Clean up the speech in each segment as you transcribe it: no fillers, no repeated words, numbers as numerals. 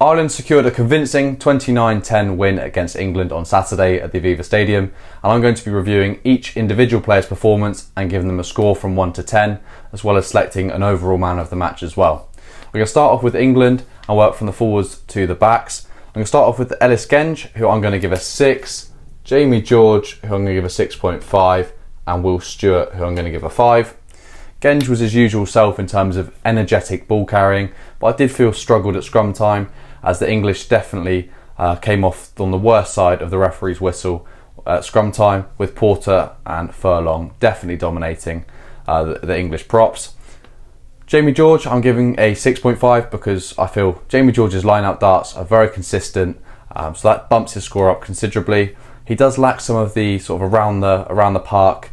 Ireland secured a convincing 29-10 win against England on Saturday at the Aviva Stadium, and I'm going to be reviewing each individual player's performance and giving them a score from 1 to 10, as well as selecting an overall man of the match as well. We're going to start off with England and work from the forwards to the backs. I'm going to start off with Ellis Genge, who I'm going to give a 6, Jamie George, who I'm going to give a 6.5, and Will Stewart, who I'm going to give a 5. Genge was his usual self in terms of energetic ball carrying, but I did feel struggled at scrum time, as the English definitely came off on the worst side of the referee's whistle at scrum time, with Porter and Furlong definitely dominating the English props. Jamie George, I'm giving a 6.5 because I feel Jamie George's line-out darts are very consistent, so that bumps his score up considerably. He does lack some of the sort of around the park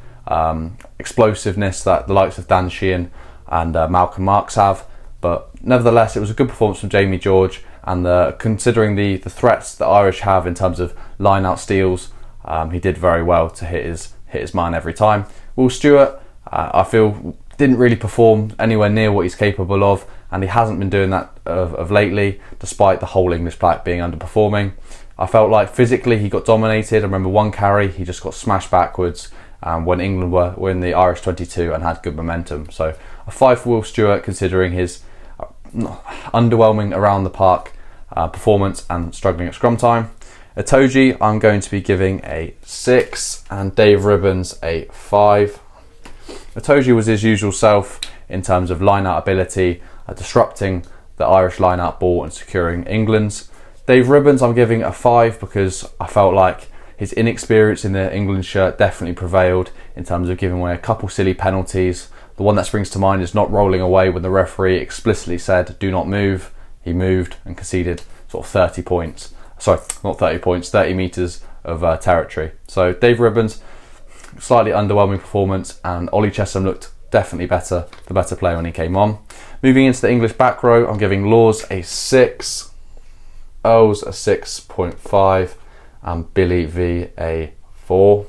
explosiveness that the likes of Dan Sheehan and Malcolm Marks have, but nevertheless it was a good performance from Jamie George, and considering the threats the Irish have in terms of line-out steals, he did very well to hit his man every time. Will Stewart, I feel, didn't really perform anywhere near what he's capable of, and he hasn't been doing that of lately, despite the whole English pack being underperforming. I felt like physically he got dominated. I remember one carry, he just got smashed backwards when England were in the Irish 22 and had good momentum. So a 5 for Will Stewart, considering his underwhelming around the park performance and struggling at scrum time. Itoje, I'm going to be giving a 6, and Dave Ribbons a 5. Itoje was his usual self in terms of line-out ability, disrupting the Irish line-out ball and securing England's. Dave Ribbons, I'm giving a 5 because I felt like his inexperience in the England shirt definitely prevailed in terms of giving away a couple silly penalties. The one that springs to mind is not rolling away when the referee explicitly said, "Do not move." He moved and conceded sort of 30 points. Sorry, not 30 points, 30 metres of territory. So Dave Ribbons, slightly underwhelming performance, and Ollie Chesham looked definitely the better player when he came on. Moving into the English back row, I'm giving Laws a 6, Earls a 6.5, and Billy V a 4.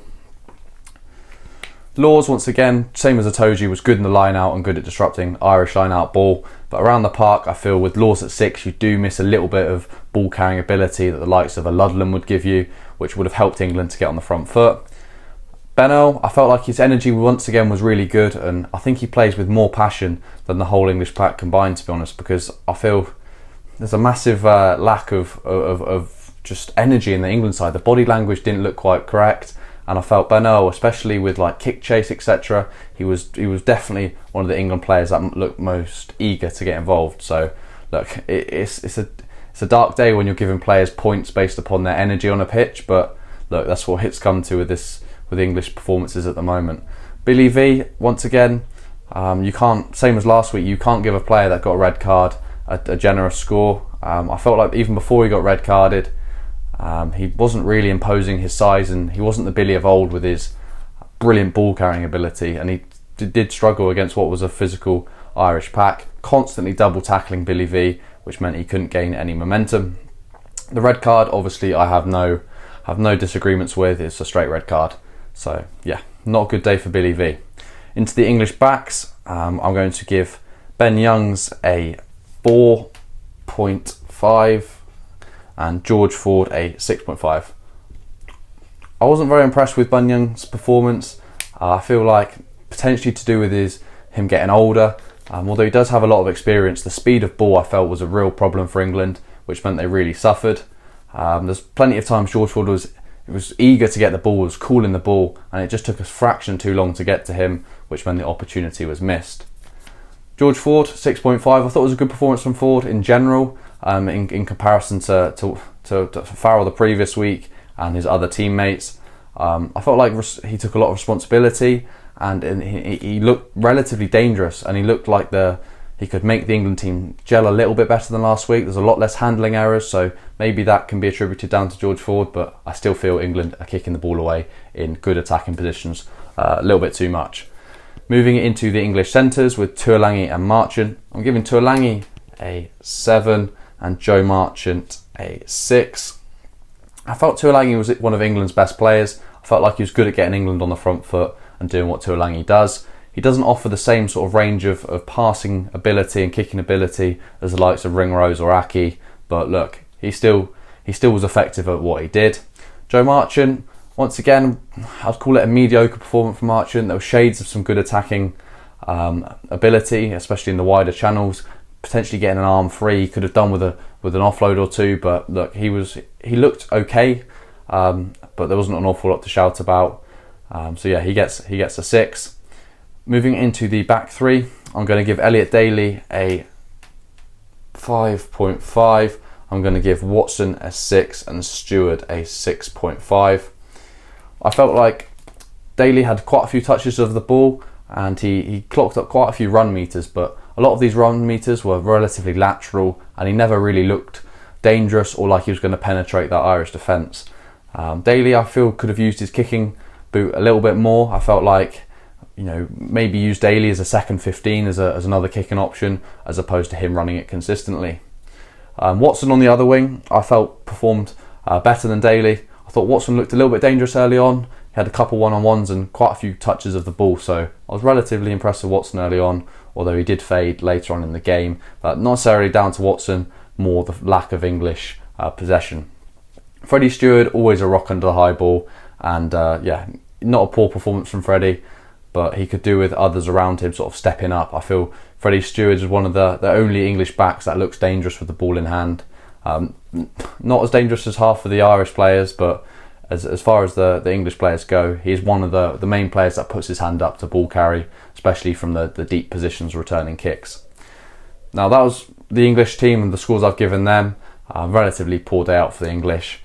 Laws, once again, same as Itoje, was good in the line out and good at disrupting Irish line out ball, but around the park I feel with Laws at 6 you do miss a little bit of ball carrying ability that the likes of a Ludlam would give you, which would have helped England to get on the front foot. Ben Earl, I felt like his energy once again was really good, and I think he plays with more passion than the whole English pack combined, to be honest, because I feel there's a massive lack of just energy in the England side. The body language didn't look quite correct, and I felt Ben Earl, especially with like kick chase, etc., he was definitely one of the England players that looked most eager to get involved. So look, it's a dark day when you're giving players points based upon their energy on a pitch, but look, that's what it's come to with English performances at the moment. Billy V, once again, you can't, same as last week, you can't give a player that got a red card a generous score. I felt like even before he got red carded, he wasn't really imposing his size, and he wasn't the Billy of old with his brilliant ball carrying ability, and he did struggle against what was a physical Irish pack, constantly double tackling Billy V, which meant he couldn't gain any momentum. The red card, obviously, I have no disagreements with. It's a straight red card. So yeah, not a good day for Billy V. Into the English backs, I'm going to give Ben Youngs a 4.5 and George Ford a 6.5. I wasn't very impressed with Ben Youngs' performance. I feel like potentially to do with him getting older, although he does have a lot of experience, the speed of ball I felt was a real problem for England, which meant they really suffered. There's plenty of times George Ford was eager to get the ball, was cool in the ball, and it just took a fraction too long to get to him, which meant the opportunity was missed. George Ford, 6.5. I thought it was a good performance from Ford in general, in comparison to Farrell the previous week and his other teammates. I felt like he took a lot of responsibility, and he looked relatively dangerous, and he looked like he could make the England team gel a little bit better than last week. There's a lot less handling errors, so maybe that can be attributed down to George Ford, but I still feel England are kicking the ball away in good attacking positions a little bit too much. Moving into the English centres with Tuolangi and Marchant, I'm giving Tuolangi a 7 and Joe Marchant a 6. I felt Tuolangi was one of England's best players. I felt like he was good at getting England on the front foot and doing what Tuolangi does. He doesn't offer the same sort of range of passing ability and kicking ability as the likes of Ringrose or Aki, but look, he still was effective at what he did. Joe Marchant, once again, I'd call it a mediocre performance from Marchant. There were shades of some good attacking ability, especially in the wider channels. Potentially getting an arm free, he could have done with an offload or two. But look, he looked okay, but there wasn't an awful lot to shout about. So yeah, he gets a 6. Moving into the back three, I'm going to give Elliot Daly a 5.5. I'm going to give Watson a 6 and Stewart a 6.5. I felt like Daly had quite a few touches of the ball, and he clocked up quite a few run meters, but a lot of these run meters were relatively lateral, and he never really looked dangerous or like he was going to penetrate that Irish defence. Daly, I feel, could have used his kicking boot a little bit more. I felt like, maybe use Daly as a second 15 as another kicking option, as opposed to him running it consistently. Watson on the other wing, I felt performed better than Daly. I thought Watson looked a little bit dangerous early on. He had a couple one-on-ones and quite a few touches of the ball, so I was relatively impressed with Watson early on, although he did fade later on in the game. But not necessarily down to Watson, more the lack of English possession. Freddie Stewart, always a rock under the high ball, and not a poor performance from Freddie, but he could do with others around him sort of stepping up. I feel Freddie Stewart is one of the only English backs that looks dangerous with the ball in hand. Not as dangerous as half of the Irish players, but as far as the English players go, he's one of the main players that puts his hand up to ball carry, especially from the deep positions returning kicks. Now that was the English team and the scores I've given them. Relatively poor day out for the English.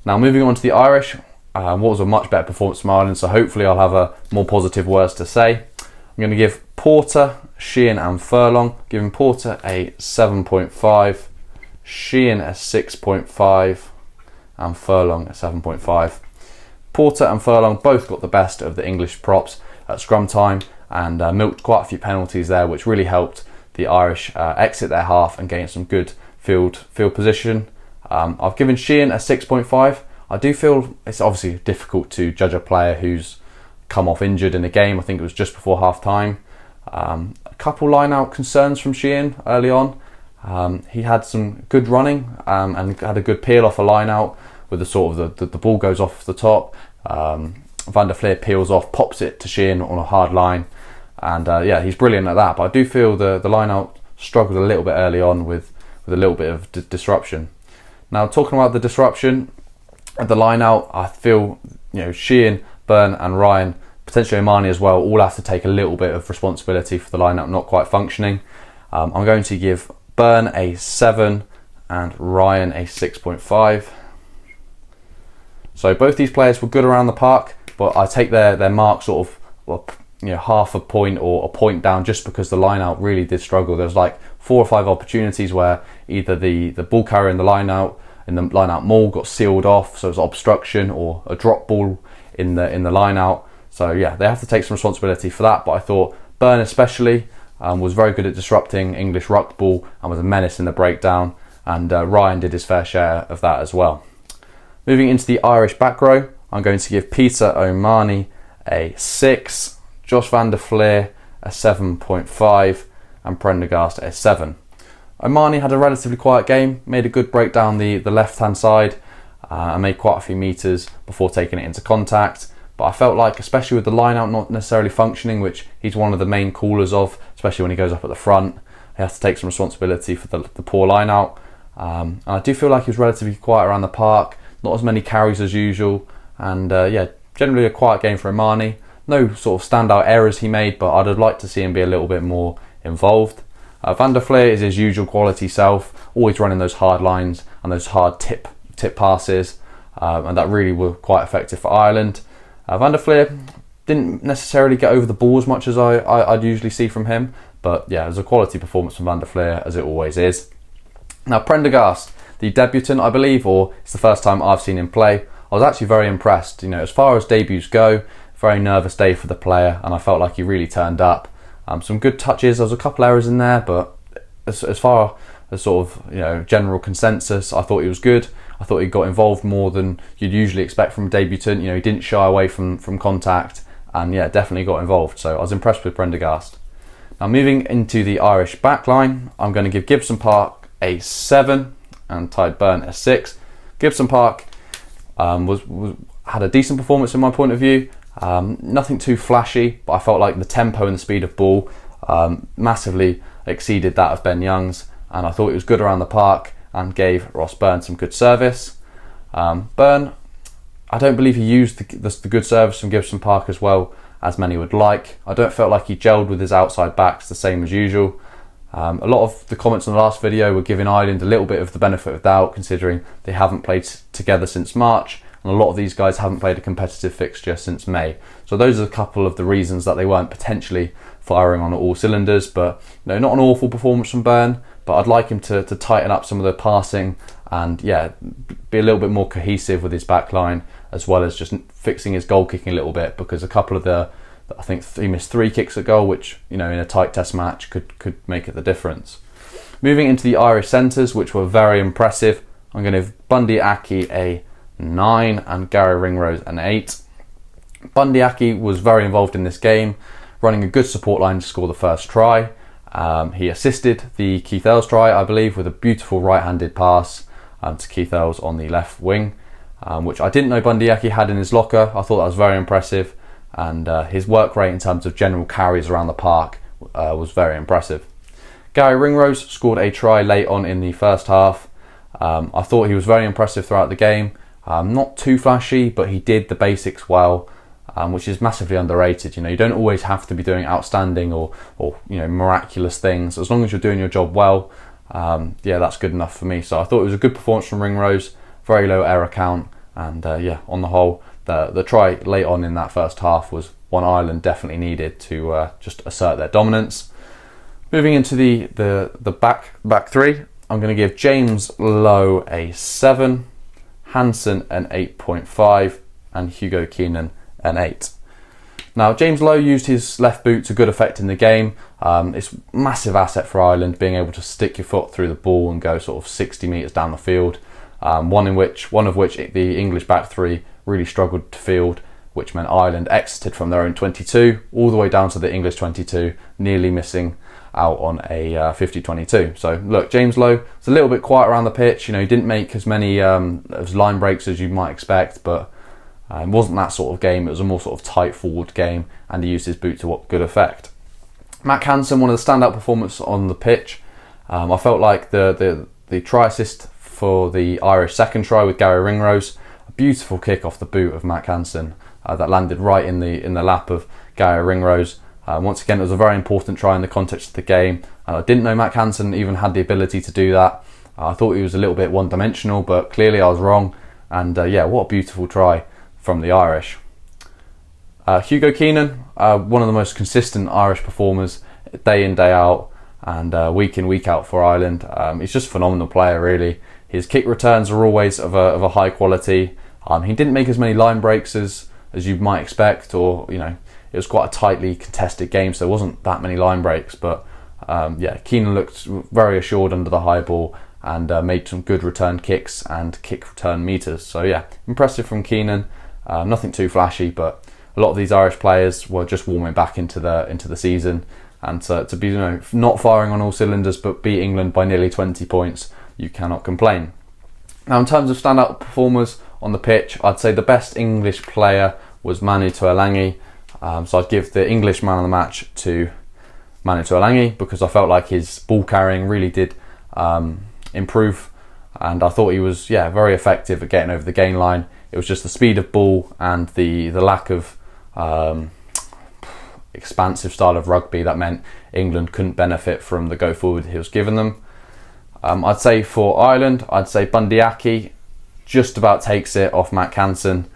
Now moving on to the Irish, what was a much better performance from Ireland, so hopefully I'll have a more positive words to say. I'm going to give Porter, Sheehan and Furlong, giving Porter a 7.5, Sheehan a 6.5 and Furlong a 7.5. Porter and Furlong both got the best of the English props at scrum time and milked quite a few penalties there, which really helped the Irish exit their half and gain some good field position. I've given Sheehan a 6.5. I do feel it's obviously difficult to judge a player who's come off injured in a game. I think it was just before half time. A couple line out concerns from Sheehan early on. He had some good running and had a good peel off a line out with the sort of the ball goes off the top. Van der Fleer peels off, pops it to Sheehan on a hard line, and he's brilliant at that. But I do feel the line out struggled a little bit early on with a little bit of disruption. Now talking about the disruption at the line out, I feel Sheehan, Byrne and Ryan, potentially Omani as well, all have to take a little bit of responsibility for the line out not quite functioning. I'm going to give Byrne a 7 and Ryan a 6.5. So both these players were good around the park, but I take their mark sort of half a point or a point down just because the line out really did struggle. There was like 4 or 5 opportunities where either the ball carrier in the line out maul got sealed off, so it was obstruction, or a drop ball in the line out. So yeah, they have to take some responsibility for that. But I thought Byrne especially was very good at disrupting English ruck ball and was a menace in the breakdown, and Ryan did his fair share of that as well. Moving into the Irish back row, I'm going to give Peter O'Mahony a 6, Josh van der Fleer a 7.5 and Prendergast a 7. O'Mahony had a relatively quiet game, made a good break down the left hand side and made quite a few metres before taking it into contact. But I felt like, especially with the line out not necessarily functioning, which he's one of the main callers of, especially when he goes up at the front, he has to take some responsibility for the poor line out. And I do feel like he was relatively quiet around the park, not as many carries as usual, and generally a quiet game for O'Mahony. No sort of standout errors he made, but I'd have liked to see him be a little bit more involved. Van der Fleer is his usual quality self, always running those hard lines and those hard tip passes, and that really were quite effective for Ireland. Van der Fleer didn't necessarily get over the ball as much as I'd usually see from him, but yeah, it was a quality performance from Van der Fleer, as it always is. Now Prendergast, the debutant I believe, or it's the first time I've seen him play, I was actually very impressed. As far as debuts go, very nervous day for the player, and I felt like he really turned up. Some good touches, there was a couple errors in there, but as far as sort of general consensus, I thought he was good. I thought he got involved more than you'd usually expect from a debutant. He didn't shy away from contact, and yeah, definitely got involved. So I was impressed with Prendergast. Now moving into the Irish backline, I'm going to give Gibson Park a 7 and tied Byrne at 6. Gibson Park had a decent performance in my point of view. Nothing too flashy, but I felt like the tempo and the speed of ball massively exceeded that of Ben Young's, and I thought it was good around the park and gave Ross Byrne some good service. Byrne, I don't believe he used the good service from Gibson Park as well as many would like. I don't feel like he gelled with his outside backs the same as usual. A lot of the comments on the last video were giving Ireland a little bit of the benefit of doubt, considering they haven't played together since March, and a lot of these guys haven't played a competitive fixture since May. So those are a couple of the reasons that they weren't potentially firing on all cylinders. But not an awful performance from Byrne, but I'd like him to tighten up some of the passing and be a little bit more cohesive with his back line, as well as just fixing his goal kicking a little bit, because a couple of I think he missed 3 kicks at goal, which in a tight test match could make it the difference. Moving into the Irish centres, which were very impressive, I'm going to give Bundy Aki a 9 and Gary Ringrose an 8. Bundy Aki was very involved in this game, running a good support line to score the first try. He assisted the Keith Earls try, I believe, with a beautiful right-handed pass to Keith Earls on the left wing, which I didn't know Bundy Aki had in his locker. I thought that was very impressive, and his work rate in terms of general carries around the park was very impressive. Gary Ringrose scored a try late on in the first half. I thought he was very impressive throughout the game. Not too flashy, but he did the basics well, which is massively underrated. You don't always have to be doing outstanding or miraculous things. As long as you're doing your job well, that's good enough for me. So I thought it was a good performance from Ringrose, very low error count, and on the whole, the try late on in that first half was one Ireland definitely needed to just assert their dominance. Moving into the back three, I'm going to give James Lowe a 7, Hansen an 8.5, and Hugo Keenan an 8. Now, James Lowe used his left boot to good effect in the game. It's a massive asset for Ireland, being able to stick your foot through the ball and go sort of 60 metres down the field. One of which the English back three really struggled to field, which meant Ireland exited from their own 22 all the way down to the English 22, nearly missing out on a 50-22. So look, James Lowe was a little bit quiet around the pitch. He didn't make as many line breaks as you might expect, but it wasn't that sort of game. It was a more sort of tight forward game, and he used his boot to good effect. Matt Hansen, one of the standout performances on the pitch. I felt like the try assist for the Irish second try with Gary Ringrose, a beautiful kick off the boot of Matt Hansen that landed right in the lap of Gary Ringrose. Once again, it was a very important try in the context of the game, and I didn't know Matt Hansen even had the ability to do that. I thought he was a little bit one-dimensional, but clearly I was wrong, and what a beautiful try from the Irish. Hugo Keenan, one of the most consistent Irish performers, day in, day out, and week in, week out for Ireland. He's just a phenomenal player, really. His kick returns are always of a high quality. He didn't make as many line breaks as you might expect, or it was quite a tightly contested game, so there wasn't that many line breaks. But Keenan looked very assured under the high ball and made some good return kicks and kick return meters. So impressive from Keenan. Nothing too flashy, but a lot of these Irish players were just warming back into the season, and to be not firing on all cylinders but beat England by nearly 20 points, you cannot complain. Now, in terms of standout performers on the pitch, I'd say the best English player was Manu Tuolangi. So I'd give the English man of the match to Manu Tuolangi, because I felt like his ball carrying really did improve, and I thought he was very effective at getting over the gain line. It was just the speed of ball and the lack of expansive style of rugby that meant England couldn't benefit from the go forward he was giving them. I'd say for Ireland, Bundy Aki just about takes it off Matt Hansen,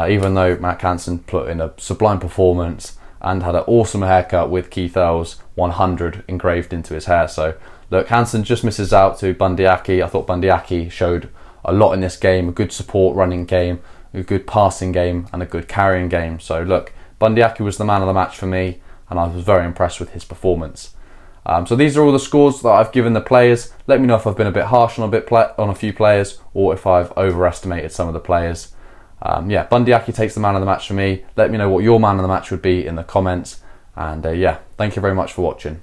even though Matt Hansen put in a sublime performance and had an awesome haircut with Keith Earls 100 engraved into his hair. So look, Hansen just misses out to Bundy Aki. I thought Bundy Aki showed a lot in this game, a good support running game, a good passing game, and a good carrying game. So look, Bundy Aki was the man of the match for me, and I was very impressed with his performance. So these are all the scores that I've given the players. Let me know if I've been a bit harsh on a few players, or if I've overestimated some of the players. Bundy Aki takes the man of the match for me. Let me know what your man of the match would be in the comments. And thank you very much for watching.